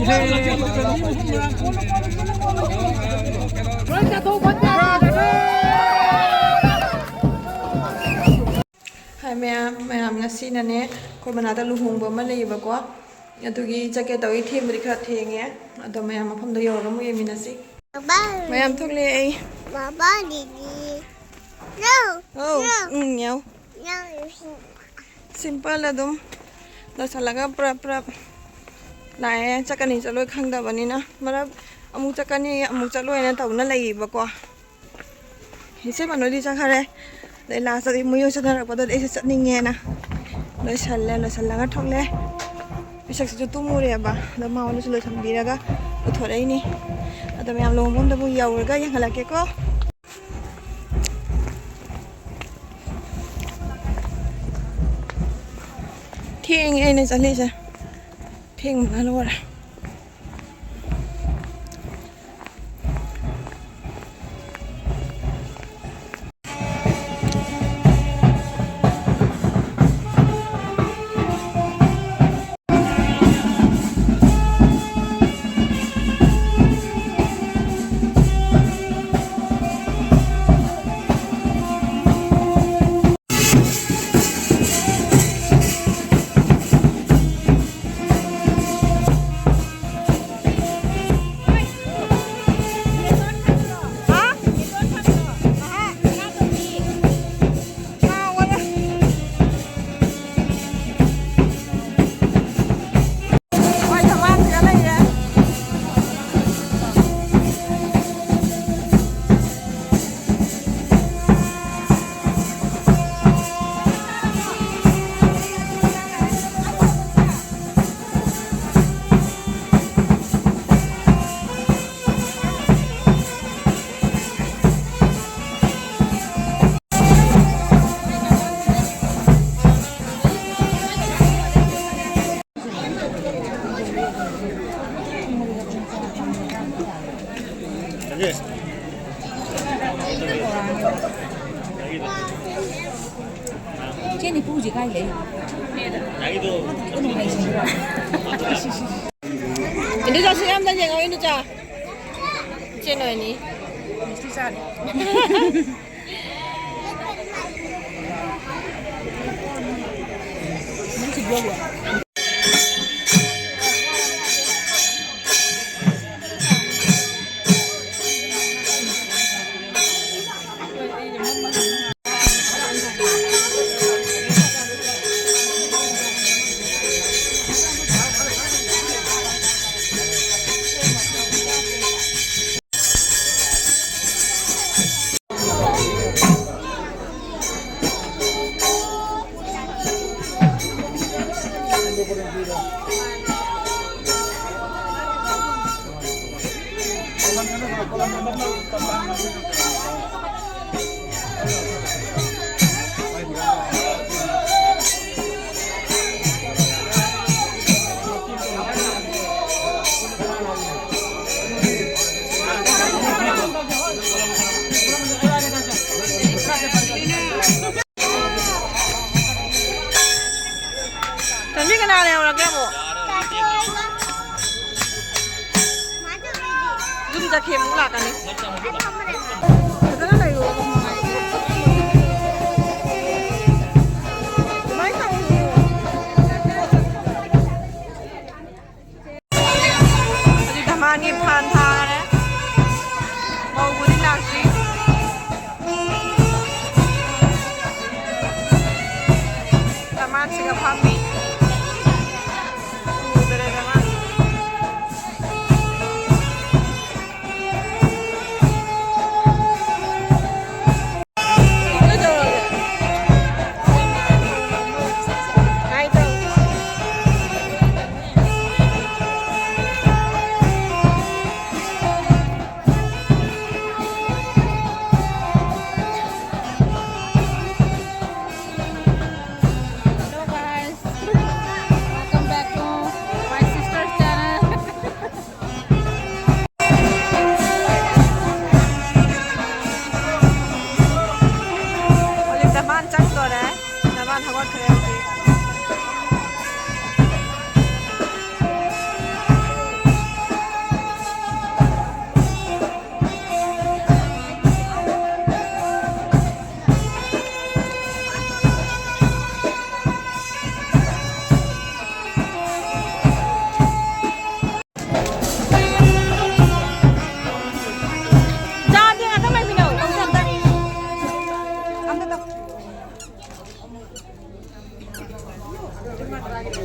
Hai mẹ ngasi nane koi banata luhung ba ma lei ba ko adugi jacket tawi them ri kha thenge ado mẹ mafam da yoga mu yemi nasi mẹ thok le ai baba didi no oh nhau no simple adum da salaga prap nai chakani chaloi khangda bani na marab amu chakani amu chaloi na tauna lei ba ko hise manodi chakhare dai la sa muyo sa na pa da ese chatninge na loi sallaga thokle pisak su tumure ba da ma wala su loi thambiraga uthorai ni ada me am lo mom da bu yauraga yang halake ko thieng ai ne chale sa thieng na lo ra Jenny puji kai le. Ini dah siam dah jengau ini cah. Ceno ini. Mesti sad. Mesti gua. Tapi kenal yang orang kamu. Zoom tak kem mula kan ni. Betul lah itu. Mai kau. Jadi dah mani pan thang ni. Mau budi nasi. Taman singa pami. cái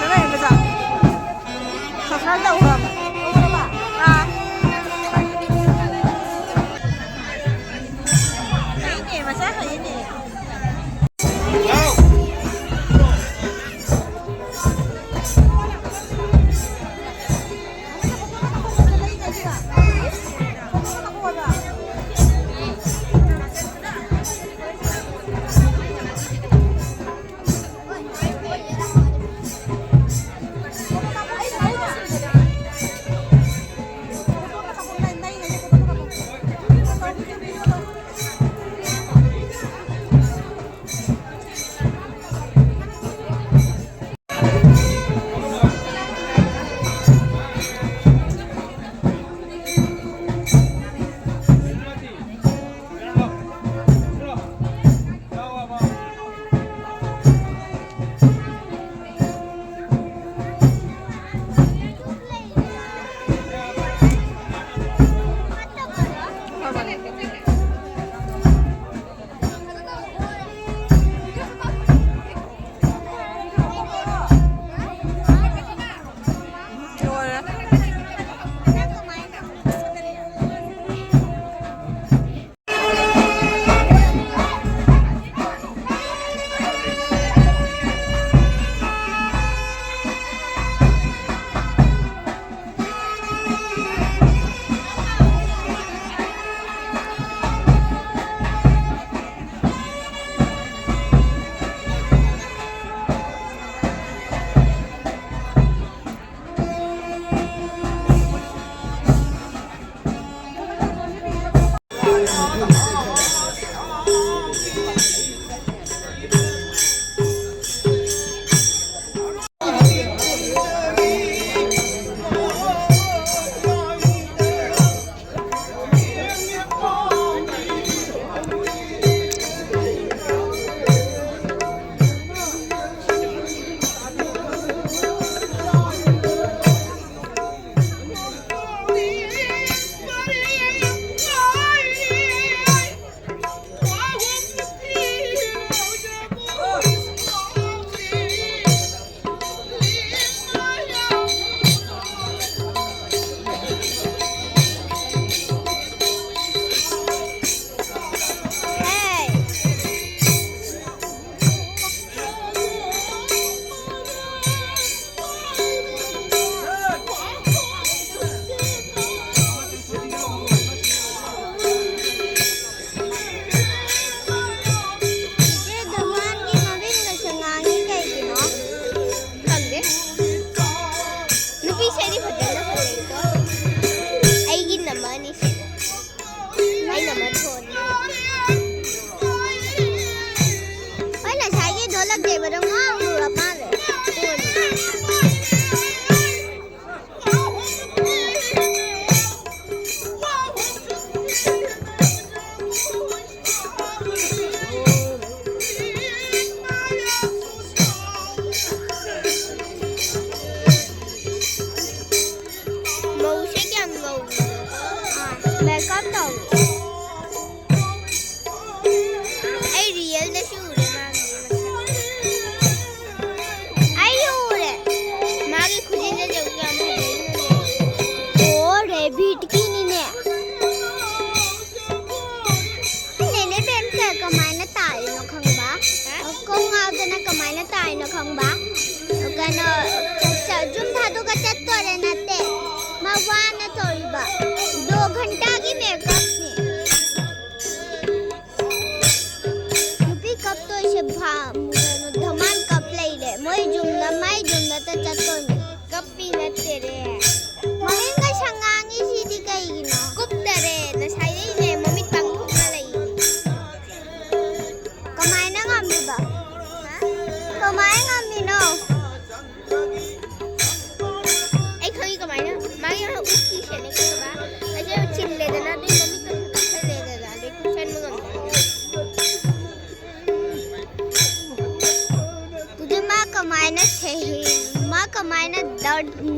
này bây giờ thật ra đậu hầm à cái gì mà sát là cái gì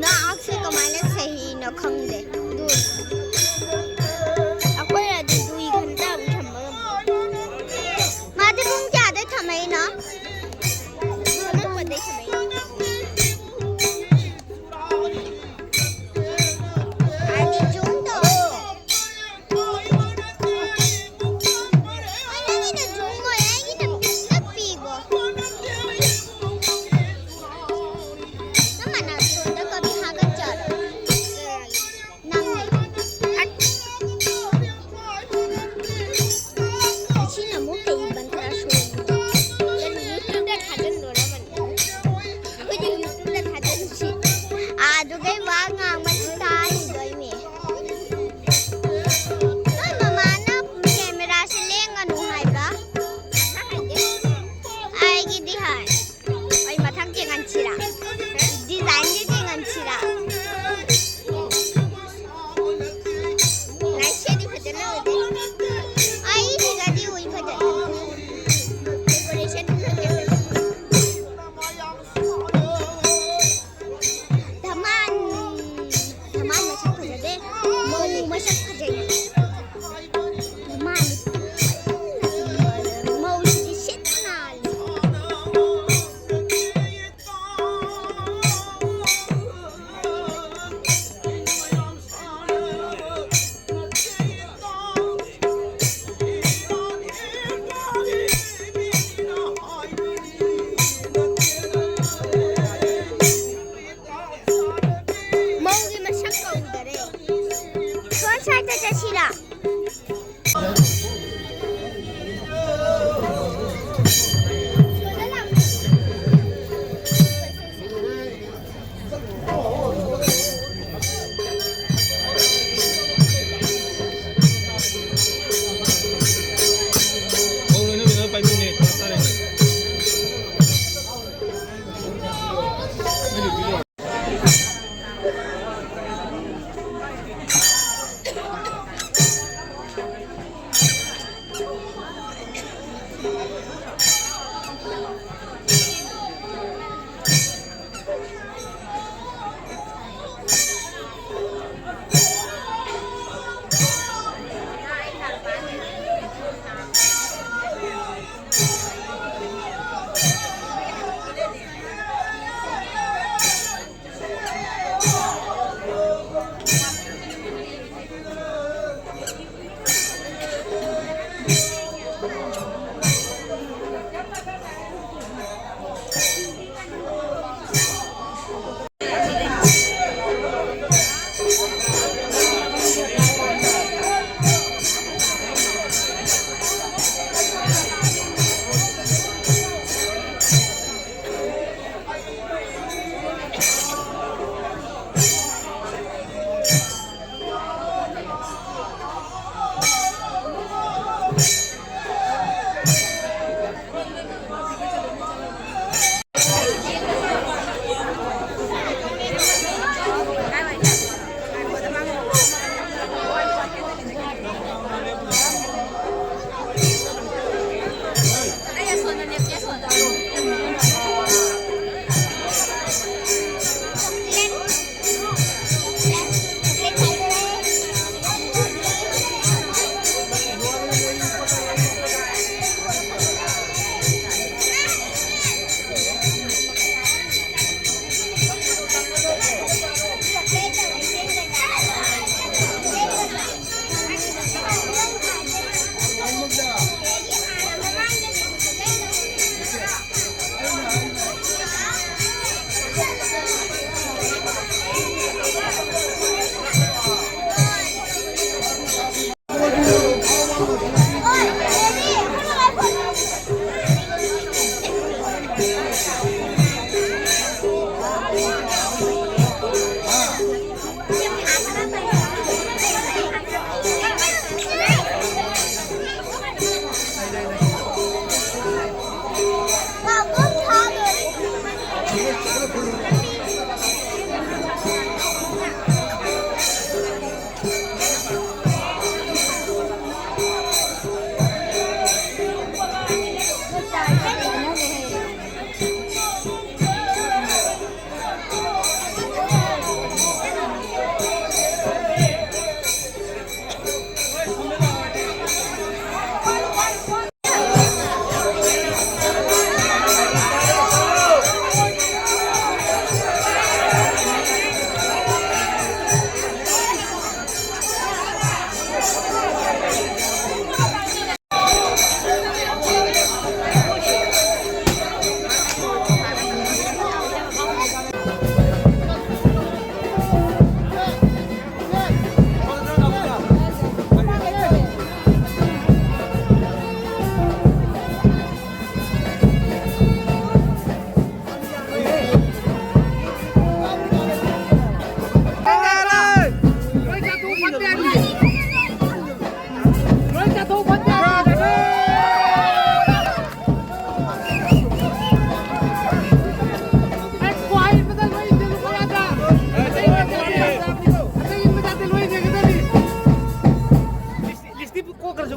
ꯉꯥꯛꯁꯦ ꯀꯃꯥꯏꯅ ꯁꯍꯤꯅꯣ ꯈꯪꯗꯦ ꯑꯗꯨ ꯑꯩꯈꯣꯏꯅ ꯑꯗꯨ 2 ꯘꯟꯇꯥꯃꯨꯛ ꯊꯝꯕ ꯉꯝꯃꯣꯏ ꯃꯥꯗꯤ ꯄꯨꯡ ꯀꯌꯥꯗꯩ ꯊꯝꯃꯛꯏꯅꯣ ꯑꯅꯛꯄꯗꯩ ꯊꯝꯃꯛꯏꯅꯣ 아니 좀 더. 아니는 정말 애기는 삐삐고. 나만 안 쏜다 거기 하겠잖아. 남네. 다시는 못해 이번 다시. 얘는 유튜브에 다전 놀아봤네. 그지 유튜브에 다전 시. 아 누가 왕왕 맞다 이거이미.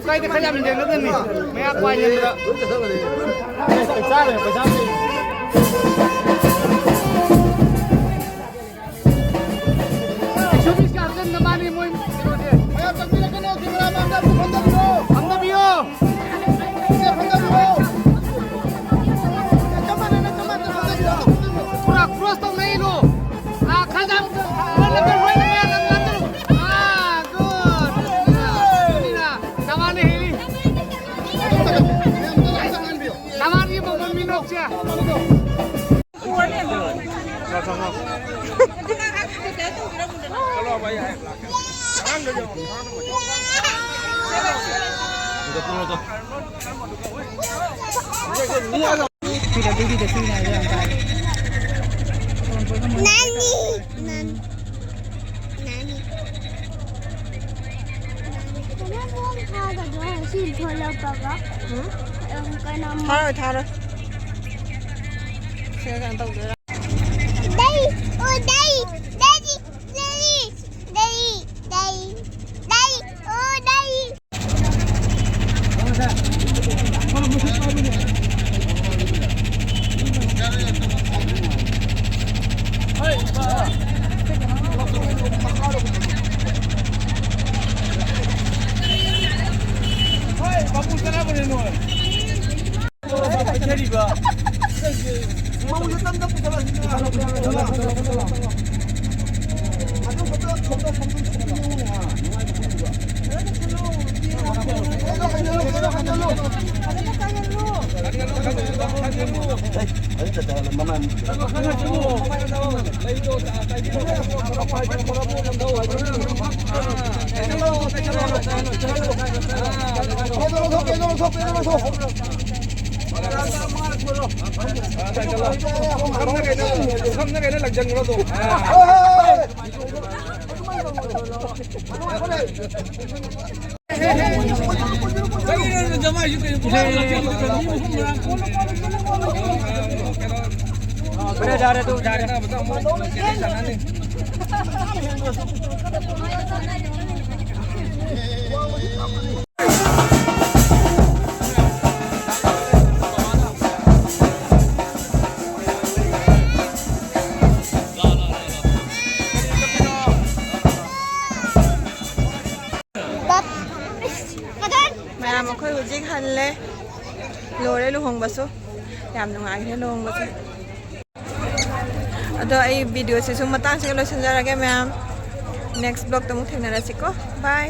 cái thì khá là mình đến nữa nè mấy ác quay nhân đó phải xa rồi phải xa đi Shubis ka akan namani mo yung ayo pagpila ka no kimura manda punta dito anda biyo siya punta dito pura cross to nahi lo khadam number 1 man number good nina namani heli namani mo minok siya Tidak budi dah sini ada yang tak. Nani. Kenapa orang kata doa sih bola baba? Kenapa? 타라. 제가 안 타고 내려. Đây, ôi đây, ôi đây. जा रहे तो जा रहे ना बताओ ꯃꯌꯥꯝ ꯑꯩꯈꯣꯏ ꯍꯧꯖꯤꯛ ꯍꯜꯂꯦ ꯂꯣꯏꯔꯦ ꯂꯨꯍꯣꯡꯕꯁꯨ ꯌꯥꯝ ꯅꯨꯡꯉꯥꯏꯈ꯭ꯔꯦ ꯂꯨꯍꯣꯡꯕꯁꯨ ꯑꯗꯣ ꯑꯩ ꯚꯤꯗꯤꯑꯣꯁꯤꯁꯨ ꯃꯇꯥꯡꯁꯤꯒ ꯂꯣꯏꯁꯤꯟꯖꯔꯒꯦ ꯃꯌꯥꯝ ꯅꯦꯛꯁ ꯕ꯭ꯂꯣꯛꯇ ꯑꯃꯨꯛ ꯊꯦꯡꯅꯔꯁꯤꯀꯣ ꯕꯥꯏ